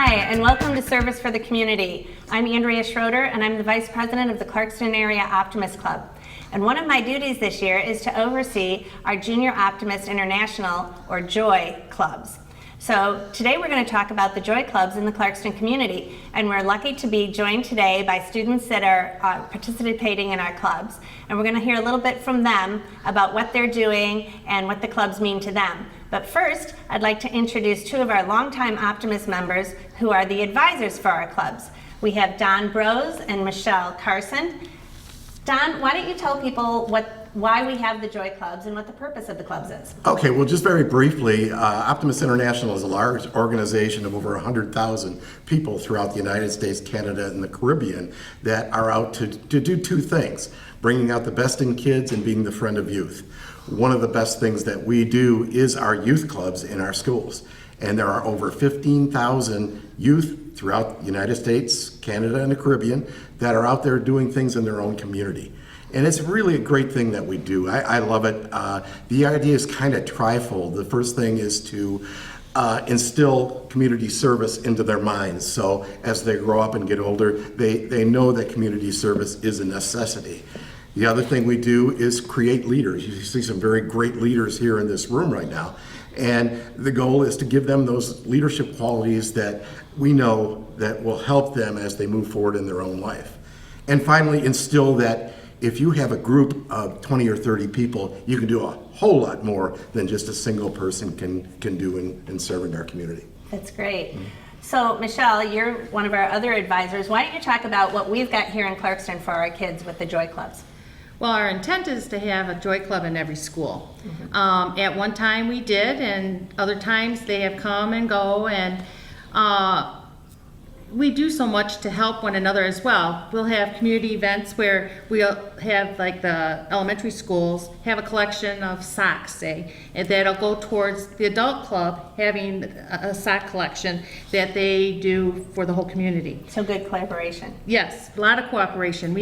Hi, and welcome to Service for the Community. I'm Andrea Schroeder, and I'm the Vice President of the Clarkston Area Optimist Club. And one of my duties this year is to oversee our Junior Optimist International, or JOY, clubs. So today we're going to talk about the JOY clubs in the Clarkston community, and we're lucky to be joined today by students that are participating in our clubs. And we're going to hear a little bit from them about what they're doing and what the clubs mean to them. But first, I'd like to introduce two of our longtime Optimist members who are the advisors for our clubs. We have Don Brose and Michelle Carson. Don, why don't you tell people why we have the JOY clubs and what the purpose of the clubs is? Okay, well, just very briefly, Optimist International is a large organization of over 100,000 people throughout the United States, Canada, and the Caribbean that are out to do two things: bringing out the best in kids and being the friend of youth. One of the best things that we do is our youth clubs in our schools. And there are over 15,000 youth throughout the United States, Canada, and the Caribbean that are out there doing things in their own community. And it's really a great thing that we do. I love it. The idea is kind of trifold. The first thing is to instill community service into their minds. So as they grow up and get older, they know that community service is a necessity. The other thing we do is create leaders. You see some very great leaders here in this room right now. And the goal is to give them those leadership qualities that we know that will help them as they move forward in their own life. And finally, instill that if you have a group of 20 or 30 people, you can do a whole lot more than just a single person can do in serving our community. That's great. So, Michelle, you're one of our other advisors. Why don't you talk about what we've got here in Clarkston for our kids with the JOY clubs? Well, our intent is to have a JOY club in every school. At one time we did, and other times they have come and go, and we do so much to help one another as well. We'll have community events where we'll have, like, the elementary schools have a collection of socks, say, and that'll go towards the adult club having a sock collection that they do for the whole community. So good collaboration. Yes, a lot of cooperation.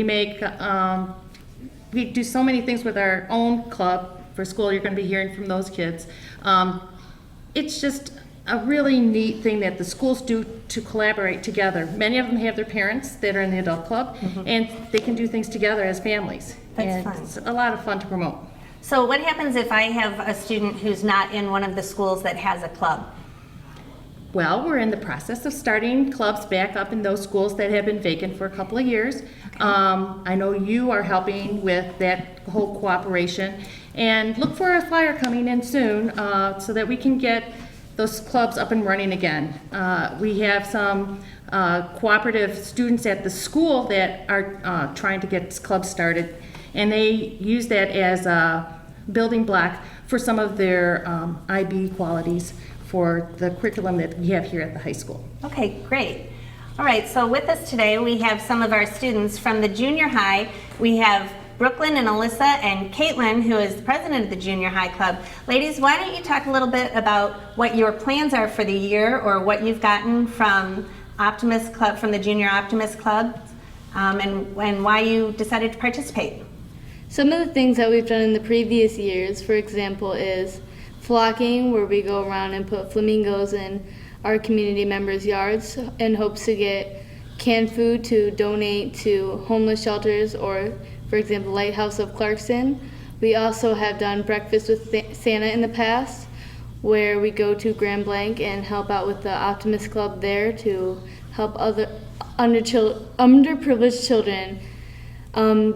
We do so many things with our own club for school. You're going to be hearing from those kids. It's just a really neat thing that the schools do to collaborate together. Many of them have their parents that are in the adult club, and they can do things together as families. That's fun. It's a lot of fun to promote. So what happens if I have a student who's not in one of the schools that has a club? Well, we're in the process of starting clubs back up in those schools that have been vacant for a couple of years. Okay. I know you are helping with that whole cooperation, and look for a flyer coming in soon so that we can get those clubs up and running again. We have some cooperative students at the school that are trying to get clubs started, and they use that as a building block for some of their IB qualities for the curriculum that we have here at the high school. Okay, great. All right, so with us today we have some of our students from the junior high. We have Brooklyn and Alyssa and Caitlin, who is the president of the junior high club. Ladies, why don't you talk a little bit about what your plans are for the year, or what you've gotten from Optimist Club, from the Junior Optimist Club, and why you decided to participate. Some of the things that we've done in the previous years, for example, is flocking, where we go around and put flamingos in our community members' yards in hopes to get canned food to donate to homeless shelters or, for example, Lighthouse of Clarkston. We also have done Breakfast with Santa in the past, where we go to Grand Blanc and help out with the Optimist Club there to help other underprivileged children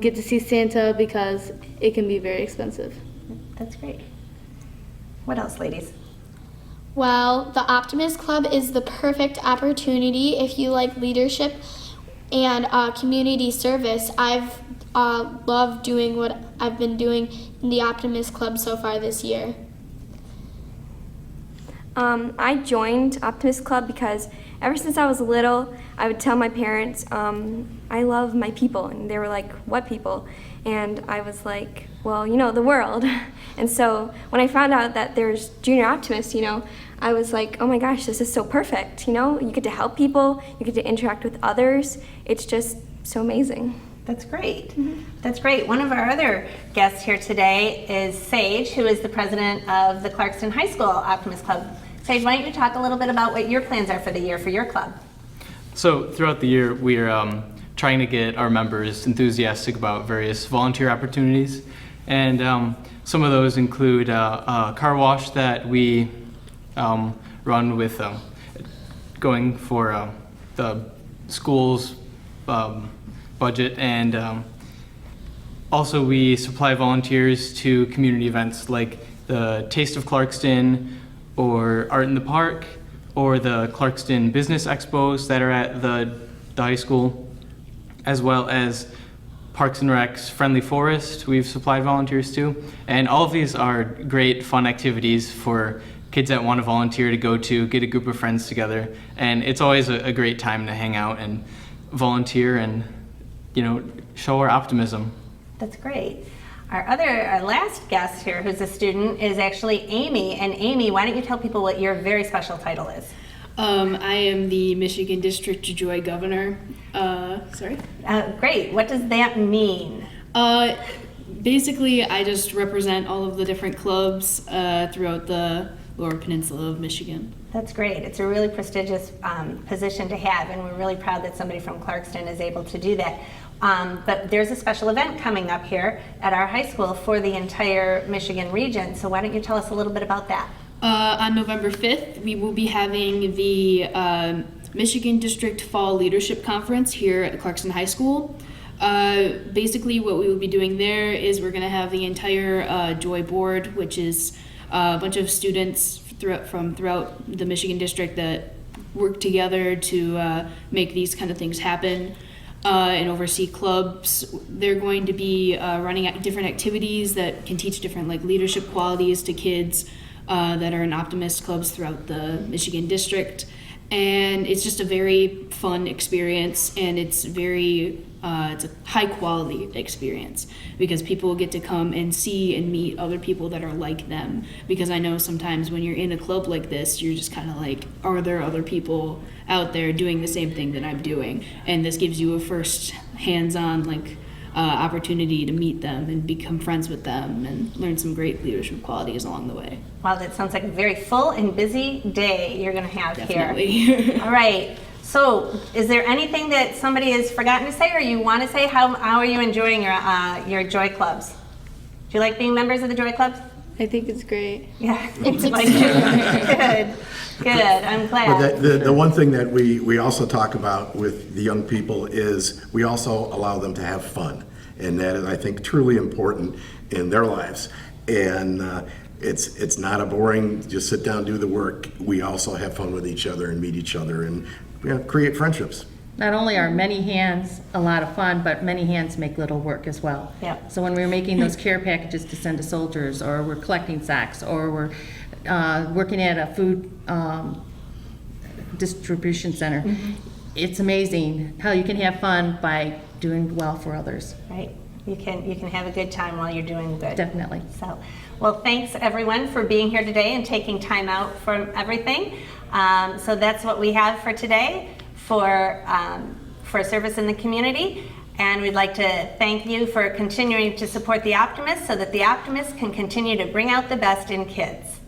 get to see Santa, because it can be very expensive. That's great. What else, ladies? Well, the Optimist Club is the perfect opportunity if you like leadership and community service. I've loved doing what I've been doing in the Optimist Club so far this year. I joined Optimist Club because ever since I was little, I would tell my parents, I love my people, and they were like, what people? And I was like, well, the world. And so when I found out that there's Junior Optimists, I was like, oh my gosh, this is so perfect. You get to help people, you get to interact with others. It's just so amazing. That's great. Mm-hmm. That's great. One of our other guests here today is Sage, who is the president of the Clarkston High School Optimist Club. Sage, why don't you talk a little bit about what your plans are for the year for your club? So throughout the year, we are trying to get our members enthusiastic about various volunteer opportunities. And some of those include a car wash that we run with going for the school's budget. And also we supply volunteers to community events like the Taste of Clarkston or Art in the Park or the Clarkston Business Expos that are at the high school, as well as Parks and Rec's Friendly Forest we've supplied volunteers to. And all of these are great fun activities for kids that want to volunteer to go to, get a group of friends together. And it's always a great time to hang out and volunteer and, show our optimism. That's great. Our last guest here who's a student is actually Amy. And Amy, why don't you tell people what your very special title is? I am the Michigan District Joy Governor. Great. What does that mean? Basically, I just represent all of the different clubs throughout the Lower Peninsula of Michigan. That's great. It's a really prestigious position to have, and we're really proud that somebody from Clarkston is able to do that. But there's a special event coming up here at our high school for the entire Michigan region. So why don't you tell us a little bit about that? On November 5th, we will be having the Michigan District Fall Leadership Conference here at Clarkston High School. Basically, what we will be doing there is we're going to have the entire Joy Board, which is a bunch of students from throughout the Michigan District that work together to make these kind of things happen. And oversee clubs. They're going to be running different activities that can teach different leadership qualities to kids that are in Optimist clubs throughout the Michigan District. And it's just a very fun experience, and it's it's a high quality experience because people get to come and see and meet other people that are like them. Because I know sometimes when you're in a club like this, you're just kind of like, are there other people out there doing the same thing that I'm doing? And this gives you a first hands-on opportunity to meet them and become friends with them and learn some great leadership qualities along the way. Wow, that sounds like a very full and busy day you're going to have Definitely. here. All right. So, is there anything that somebody has forgotten to say or you want to say? How are you enjoying your Joy Clubs? Do you like being members of the Joy Clubs? I think it's great. Yeah, it's like good. I'm glad. But the one thing that we also talk about with the young people is we also allow them to have fun. And that is, I think, truly important in their lives. And it's not a boring, just sit down, do the work. We also have fun with each other and meet each other and create friendships. Not only are many hands a lot of fun, but many hands make little work as well. Yep. So when we're making those care packages to send to soldiers, or we're collecting socks, or we're working at a food distribution center, it's amazing how you can have fun by doing well for others. Right. You can have a good time while you're doing good. Definitely. So, well, thanks everyone for being here today and taking time out from everything. So that's what we have for today for service in the community. And we'd like to thank you for continuing to support The Optimist so that The Optimist can continue to bring out the best in kids.